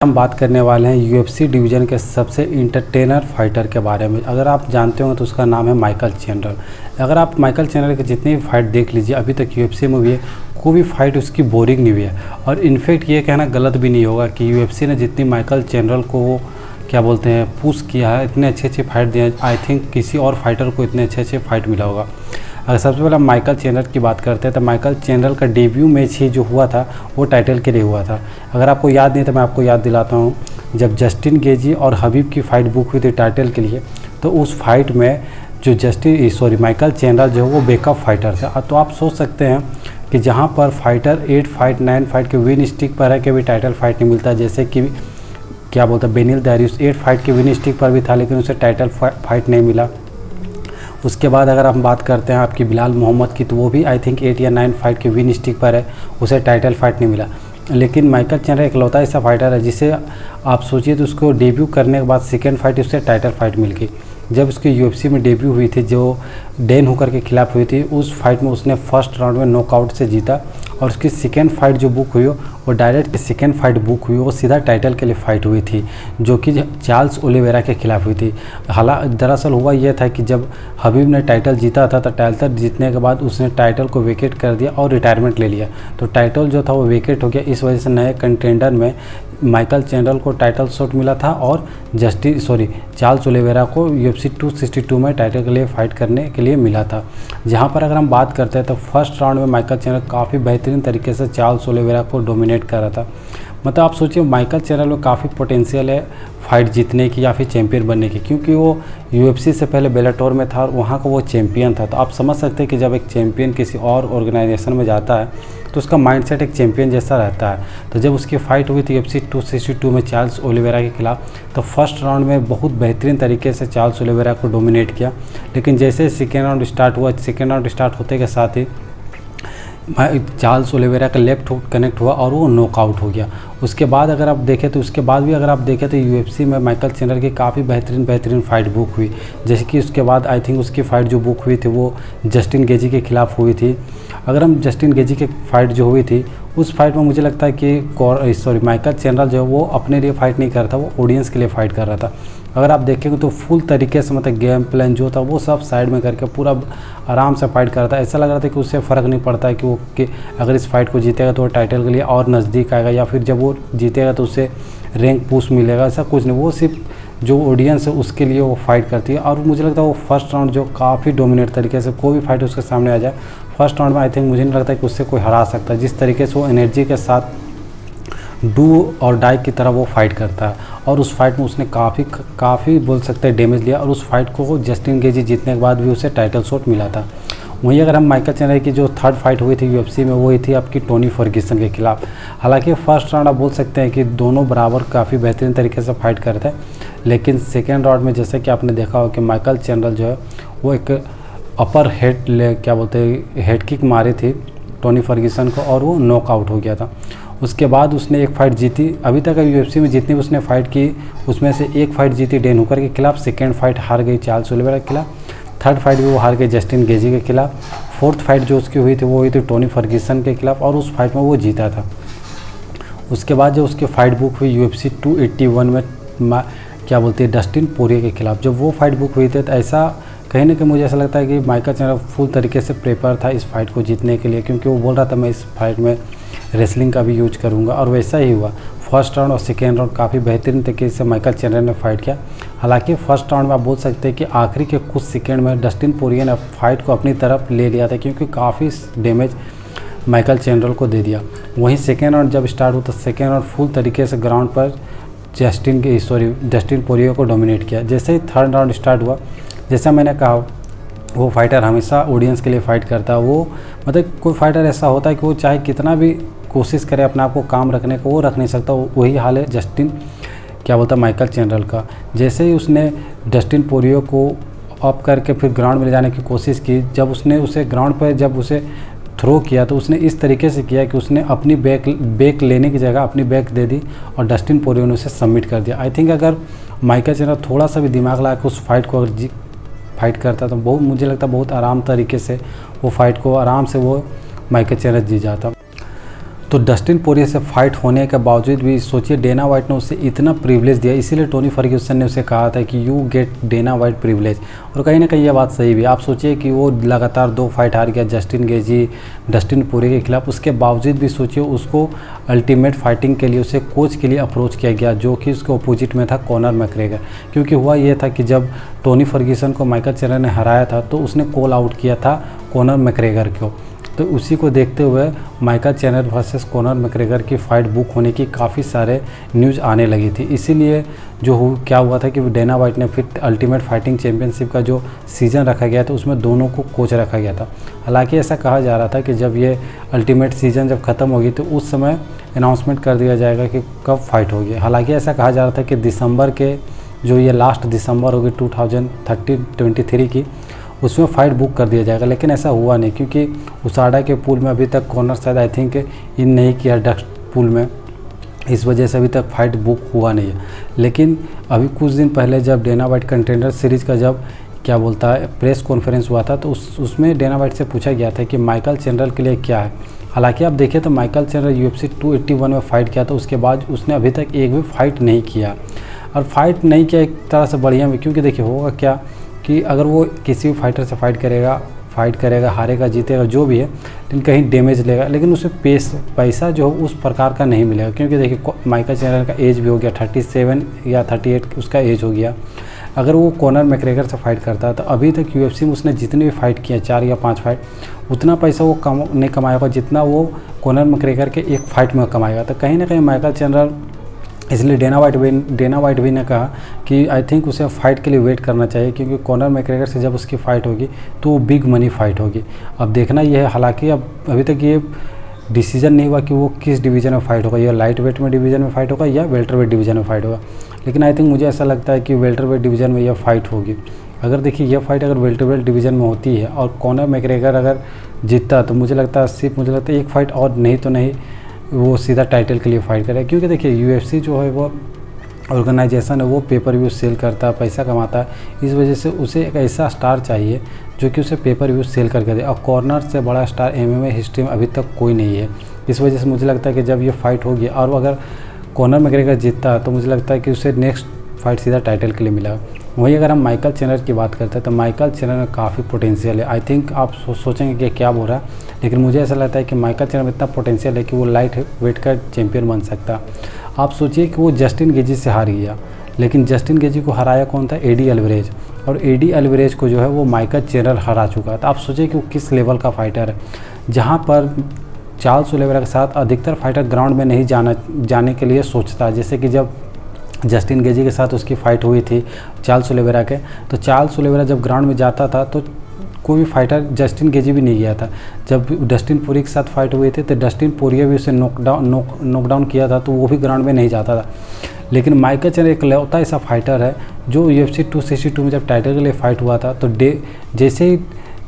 हम बात करने वाले हैं यूएफसी डिवीज़न के सबसे इंटरटेनर फाइटर के बारे में। अगर आप जानते हो तो उसका नाम है माइकल चैंडलर। अगर आप माइकल चैंडलर के जितनी भी फाइट देख लीजिए अभी तक यूएफसी में हुई है, कोई भी फाइट उसकी बोरिंग नहीं हुई है। और इनफैक्ट ये कहना गलत भी नहीं होगा कि यूएफसी ने जितनी माइकल चैंडलर को क्या बोलते हैं पुश किया है, इतने अच्छे फाइट दिए हैं, आई थिंक किसी और फाइटर को इतने अच्छे फाइट मिला होगा। अगर सबसे पहले हम माइकल चैंडलर की बात करते हैं तो माइकल चैंडलर का डेब्यू मैच ही जो हुआ था वो टाइटल के लिए हुआ था। अगर आपको याद नहीं तो मैं आपको याद दिलाता हूँ, जब जस्टिन गेजी और हबीब की फ़ाइट बुक हुई थी टाइटल के लिए, तो उस फाइट में जो माइकल चैंडलर जो है वो बैकअप फाइटर था। तो आप सोच सकते हैं कि जहाँ पर फाइटर 8 फाइट 9 फाइट के विन स्टिक पर है कि भी टाइटल फाइट नहीं मिलता, जैसे कि क्या बोलते हैं बेनिल दैरियस 8 फाइट के विन स्टिक पर भी था लेकिन उसे टाइटल फाइट नहीं मिला। उसके बाद अगर हम बात करते हैं आपकी बिलाल मोहम्मद की, तो वो भी आई थिंक 8 या 9 फाइट के विन स्टिक पर है, उसे टाइटल फाइट नहीं मिला। लेकिन माइकल चैंडलर इकलौता ऐसा फाइटर है जिसे आप सोचिए तो उसको डेब्यू करने के बाद सेकेंड फाइट उससे टाइटल फाइट मिल गई। जब उसकी यूएफसी में डेब्यू हुई थी जो डैन हुकर के खिलाफ हुई थी, उस फाइट में उसने फर्स्ट राउंड में नॉकआउट से जीता। और उसकी सेकेंड फाइट जो बुक हुई वो डायरेक्ट सेकेंड फाइट बुक हुई, वो सीधा टाइटल के लिए फाइट हुई थी जो कि चार्ल्स ओलिवेरा के खिलाफ हुई थी। दरअसल हुआ यह था कि जब हबीब ने टाइटल जीता था तो टाइटल जीतने के बाद उसने टाइटल को वेकेट कर दिया और रिटायरमेंट ले लिया, तो टाइटल जो था वो वेकेट हो गया। इस वजह से नए कंटेंडर में माइकल चैंडलर को टाइटल शॉट मिला था और चार्ल्स ओलिवेरा को यूएफसी 262 में टाइटल के लिए फाइट करने के लिए मिला था। जहां पर अगर हम बात करते हैं तो फर्स्ट राउंड में माइकल चैंडलर काफ़ी बेहतरीन तरीके से चार्ल्स ओलिवेरा को डोमिनेट कर रहा था। मतलब आप सोचिए माइकल चैंडलर में काफ़ी पोटेंशियल है फाइट जीतने की या फिर चैंपियन बनने की, क्योंकि वो यूएफसी से पहले बेलाटोर में था और वहाँ का वो चैंपियन था। तो आप समझ सकते हैं कि जब एक चैंपियन किसी और ऑर्गेनाइजेशन में जाता है तो उसका माइंडसेट एक चैंपियन जैसा रहता है। तो जब उसकी फ़ाइट हुई थी यूएफसी 262 में चार्ल्स ओलिवेरा के खिलाफ, तो फर्स्ट राउंड में बहुत बेहतरीन तरीके से चार्ल्स ओलिवेरा को डोमिनेट किया। लेकिन जैसे सेकेंड राउंड स्टार्ट हुआ, सेकेंड राउंड स्टार्ट होते के साथ ही चार्ल्स ओलिवेरा का लेफ्ट हुक कनेक्ट हुआ और वो नॉकआउट हो गया। उसके बाद अगर आप देखें तो यूएफसी में माइकल चैंडलर की काफ़ी बेहतरीन फाइट बुक हुई। जैसे कि उसके बाद आई थिंक उसकी फ़ाइट जो बुक हुई थी वो जस्टिन गेजी के खिलाफ हुई थी। अगर हम जस्टिन गेजी की फ़ाइट जो हुई थी उस फाइट में मुझे लगता है कि माइकल चैंडलर जो है वो अपने लिए फ़ाइट नहीं कर रहा था, वो ऑडियंस के लिए फ़ाइट कर रहा था। अगर आप देखेंगे तो फुल तरीके से मतलब गेम प्लान जो था वो सब साइड में करके पूरा आराम से फाइट कर रहा था। ऐसा लग रहा था कि उससे फ़र्क नहीं पड़ता है कि अगर इस फाइट को जीतेगा तो वो टाइटल के लिए और नज़दीक आएगा या फिर जब वो जीतेगा तो उससे रैंक पुश मिलेगा, ऐसा कुछ नहीं। वो सिर्फ जो ऑडियंस है उसके लिए वो फाइट करती है। और मुझे लगता है वो फर्स्ट राउंड जो काफ़ी डोमिनेट तरीके से कोई भी फाइट उसके सामने आ जाए फर्स्ट राउंड में, आई थिंक मुझे नहीं लगता कि उससे कोई हरा सकता है। जिस तरीके से वो एनर्जी के साथ डू और डाई की तरह वो फाइट करता है और उस फाइट में उसने काफ़ी बोल सकते हैं डैमेज लिया। और उस फाइट को जस्टिन गेजी जीतने के बाद भी उसे टाइटल शॉट मिला था। वहीं अगर हम माइकल चैंडलर की जो थर्ड फाइट हुई थी यूएफसी में, वो हुई थी आपकी टोनी फर्ग्यूसन के खिलाफ। हालांकि फर्स्ट राउंड आप बोल सकते हैं कि दोनों बराबर काफ़ी बेहतरीन तरीके से फाइट करते हैं, लेकिन सेकेंड राउंड में जैसे कि आपने देखा हो कि माइकल चैंडलर जो है वो एक अपर हेड किक मारी थी टोनी फर्ग्यूसन को और वो नॉकआउट हो गया था। उसके बाद उसने एक फ़ाइट जीती। अभी तक यूएफसी में जितनी भी उसने फ़ाइट की उसमें से एक फ़ाइट जीती डैन हुकर के खिलाफ, सेकेंड फाइट हार गई चार्ल्स ओलिवेरा के खिलाफ, थर्ड फाइट भी वो हार गई जस्टिन गेजी के खिलाफ, फोर्थ फाइट जो उसकी हुई थी वो हुई थी टोनी फर्ग्यूसन के खिलाफ और उस फाइट में वो जीता था। उसके बाद जो उसकी फ़ाइट बुक हुई यूएफसी 281 में डस्टिन पोरिये के खिलाफ, जब वो फाइट बुक हुई थी तो ऐसा कहीं ना कहीं मुझे ऐसा लगता है कि माइकल चैंडलर फुल तरीके से प्रिपेयर था इस फाइट को जीतने के लिए, क्योंकि वो बोल रहा था मैं इस फाइट में रेसलिंग का भी यूज करूंगा और वैसा ही हुआ। फर्स्ट राउंड और सेकेंड राउंड काफ़ी बेहतरीन तरीके से माइकल चैंडलर ने फाइट किया। हालांकि फर्स्ट राउंड में आप बोल सकते हैं कि आखिरी के कुछ सेकेंड में डस्टिन पोरिये ने फाइट को अपनी तरफ ले लिया था, क्योंकि काफ़ी डैमेज माइकल चैंडलर को दे दिया। वहीं सेकेंड राउंड जब स्टार्ट हुआ तो सेकेंड राउंड फुल तरीके से ग्राउंड पर डस्टिन पोरिये को डोमिनेट किया। जैसे ही थर्ड राउंड स्टार्ट हुआ, जैसा मैंने कहा वो फाइटर हमेशा ऑडियंस के लिए फ़ाइट करता है। वो मतलब कोई फाइटर ऐसा होता है कि वो चाहे कितना भी कोशिश करे अपने आप को काम रखने को, वो रख नहीं सकता। वही हाल है माइकल चैंडलर का। जैसे ही उसने डस्टिन पोरिये को अप करके फिर ग्राउंड में ले जाने की कोशिश की, जब उसने उसे ग्राउंड पर जब उसे थ्रो किया तो उसने इस तरीके से किया कि उसने अपनी बैक लेने की जगह अपनी बैक दे दी और डस्टिन पोरिये ने उसे सबमिट कर दिया। आई थिंक अगर माइकल चैंडलर थोड़ा सा भी दिमाग लगा के उस फाइट को अगर फाइट करता तो मुझे लगता बहुत आराम तरीके से वो फाइट को आराम से वो माइकल चैंडलर जीत जाता। तो डस्टिन पोरिये से फाइट होने के बावजूद भी सोचिए डेना वाइट ने उसे इतना प्रिविलेज दिया, इसीलिए टोनी फर्ग्यूसन ने उसे कहा था कि you get Dana White privilege. और कहीं ना कहीं ये बात सही भी। आप सोचिए कि वो लगातार 2 फाइट हार गया जस्टिन गेजी, डस्टिन पोरिये के खिलाफ, उसके बावजूद भी सोचिए उसको अल्टीमेट फाइटिंग के लिए उसे कोच के लिए अप्रोच किया गया, जो कि उसके अपोजिट में था कॉनर मैकग्रेगर। क्योंकि हुआ ये था कि जब टोनी फर्ग्यूसन को माइकल चैनर ने हराया था तो उसने कॉल आउट किया था कॉनर मैकग्रेगर को। तो उसी को देखते हुए माइकल चैनर वर्सेस कॉनर मैकग्रेगर की फ़ाइट बुक होने की काफ़ी सारे न्यूज़ आने लगी थी। इसीलिए क्या हुआ था कि डेना वाइट ने फिर अल्टीमेट फाइटिंग चैंपियनशिप का जो सीज़न रखा गया था उसमें दोनों को कोच रखा गया था। हालांकि ऐसा कहा जा रहा था कि जब ये अल्टीमेट सीज़न जब ख़त्म होगी तो उस समय अनाउंसमेंट कर दिया जाएगा कि कब फाइट होगी। हालांकि ऐसा कहा जा रहा था कि दिसंबर के जो ये लास्ट दिसंबर होगी 2023 की, उसमें फ़ाइट बुक कर दिया जाएगा। लेकिन ऐसा हुआ नहीं, क्योंकि उसाडा के पूल में अभी तक कॉनर शायद आई थिंक इन नहीं किया डस्ट पूल में, इस वजह से अभी तक फ़ाइट बुक हुआ नहीं है। लेकिन अभी कुछ दिन पहले जब डेना वाइट कंटेंडर सीरीज़ का जब प्रेस कॉन्फ्रेंस हुआ था तो उसमें डेना वाइट से पूछा गया था कि माइकल चैनर के लिए क्या है। हालांकि आप देखें तो माइकल चैनर UFC 281 में फ़ाइट किया था, उसके बाद उसने अभी तक एक भी फ़ाइट नहीं किया। और फाइट नहीं किया एक तरह से बढ़िया भी, क्योंकि देखिए होगा क्या कि अगर वो किसी भी फाइटर से फाइट करेगा, हारेगा, जीतेगा, जो भी है, लेकिन कहीं डैमेज लेगा, लेकिन उसे पैसा जो उस प्रकार का नहीं मिलेगा। क्योंकि देखिए माइकल चैनर का एज भी हो गया 37 या 38 उसका एज हो गया। अगर वो कॉनर मैकग्रेगर से फाइट करता है तो अभी तक UFC में उसने जितने भी फाइट किए 4 या 5 फाइट, उतना पैसा वो नहीं कमाएगा जितना वो कॉनर मैकग्रेगर के एक फाइट में कमाएगा। तो कहीं ना कहीं माइकल चैनर, इसलिए डेना वाइट भी ने कहा कि आई थिंक उसे फ़ाइट के लिए वेट करना चाहिए, क्योंकि कॉनर मैकग्रेगर से जब उसकी फ़ाइट होगी तो वो बिग मनी फ़ाइट होगी। अब देखना ये है, हालांकि अभी तक ये डिसीजन नहीं हुआ कि वो किस डिवीज़न में फ़ाइट होगा, या लाइट वेट में डिवीज़न में फ़ाइट होगा या वेल्टर वेट डिवीज़न में फ़ाइट होगा। लेकिन आई थिंक मुझे ऐसा लगता है कि वेल्टर वेट डिवीज़न में यह फ़ाइट होगी। अगर देखिए यह फ़ाइट अगर वेल्टर वेट डिवीज़न में होती है और कॉनर मैकग्रेगर अगर जीतता तो मुझे लगता है एक फ़ाइट और नहीं तो नहीं वो सीधा टाइटल के लिए फ़ाइट करे। क्योंकि देखिए UFC जो है वो ऑर्गेनाइजेशन है, वो पेपर व्यू सेल करता है, पैसा कमाता है। इस वजह से उसे एक ऐसा स्टार चाहिए जो कि उसे पेपर व्यू सेल करके दे। और कॉर्नर से बड़ा स्टार MMA हिस्ट्री में अभी तक कोई नहीं है। इस वजह से मुझे लगता है कि जब ये फ़ाइट होगी और अगर कॉनर मैकग्रेगर जीतता है तो मुझे लगता है कि उसे नेक्स्ट फाइट सीधा टाइटल के लिए मिला। वहीं अगर हम माइकल चैनर की बात करते हैं तो माइकल चैनर में काफ़ी पोटेंशियल है। आई थिंक आप सोचेंगे कि क्या बोल रहा है, लेकिन मुझे ऐसा लगता है कि माइकल चैनर में इतना पोटेंशियल है कि वो लाइट वेट का चैंपियन बन सकता है। आप सोचिए कि वो जस्टिन गेजी से हार गया, लेकिन जस्टिन गेजी को हराया कौन था? Eddie Alvarez. और एडी अल्वारेज को जो है वो माइकल चैनर हरा चुका है। तो आप सोचिए कि वो किस लेवल का फाइटर है, जहाँ पर चार्ल्स ओलिवेरा के साथ अधिकतर फाइटर ग्राउंड में नहीं जाने के लिए सोचता है। जैसे कि जब जस्टिन गेजी के साथ उसकी फ़ाइट हुई थी चार्ल्स ओलिवेरा के, तो चार्ल्स ओलिवेरा जब ग्राउंड में जाता था तो कोई भी फाइटर, जस्टिन गेजी भी नहीं गया था। जब डस्टिन पोरिये के साथ फाइट हुई थी तो डस्टिन पोरिये भी उसे नॉकडाउन किया था, तो वो भी ग्राउंड में नहीं जाता था। लेकिन माइकल चैनर एक लौता ऐसा फाइटर है जो UFC 262 में जब टाइटल के लिए फ़ाइट हुआ था तो जैसे ही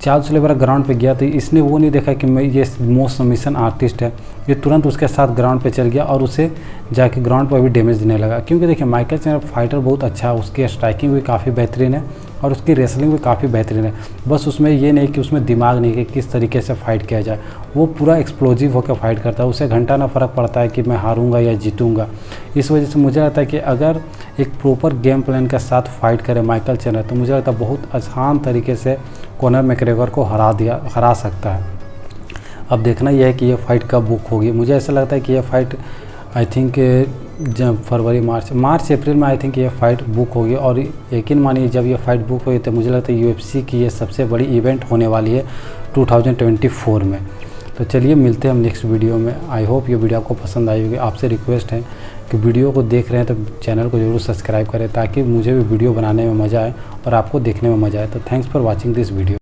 चार्ल्स ओलिवेरा ग्राउंड पे गया तो इसने वो नहीं देखा कि मैं ये मोस्ट सबमिशन आर्टिस्ट है, ये तुरंत उसके साथ ग्राउंड पे चल गया और उसे जाके ग्राउंड पर भी डैमेज देने लगा। क्योंकि देखिए माइकल चैनर फाइटर बहुत अच्छा है, उसकी स्ट्राइकिंग भी काफ़ी बेहतरीन है और उसकी रेसलिंग भी काफ़ी बेहतरीन है। बस उसमें ये नहीं कि उसमें दिमाग नहीं कि किस तरीके से फ़ाइट किया जाए, वो पूरा एक्सप्लोजिव होकर फाइट करता है। उसे घंटा ना फ़र्क पड़ता है कि मैं हारूंगा या जीतूंगा। इस वजह से मुझे लगता है कि अगर एक प्रॉपर गेम प्लान के साथ फाइट करे माइकल चैनर तो मुझे लगता है बहुत आसान तरीके से कॉनर मैकग्रेगर को हरा सकता है। अब देखना यह है कि यह फ़ाइट कब बुक होगी। मुझे ऐसा लगता है कि यह फ़ाइट आई थिंक जब फरवरी मार्च अप्रैल में आई थिंक ये फ़ाइट बुक होगी। और यकीन मानिए जब ये फ़ाइट बुक होगी तो मुझे लगता है UFC की ये सबसे बड़ी इवेंट होने वाली है 2024 में। तो चलिए मिलते हैं हम नेक्स्ट वीडियो में। आई होप ये वीडियो आपको पसंद आई होगी। आपसे रिक्वेस्ट है कि वीडियो को देख रहे हैं तो चैनल को ज़रूर सब्सक्राइब करें ताकि मुझे भी वीडियो बनाने में मज़ा आए और आपको देखने में मज़ा आए। तो thanks for watching this video.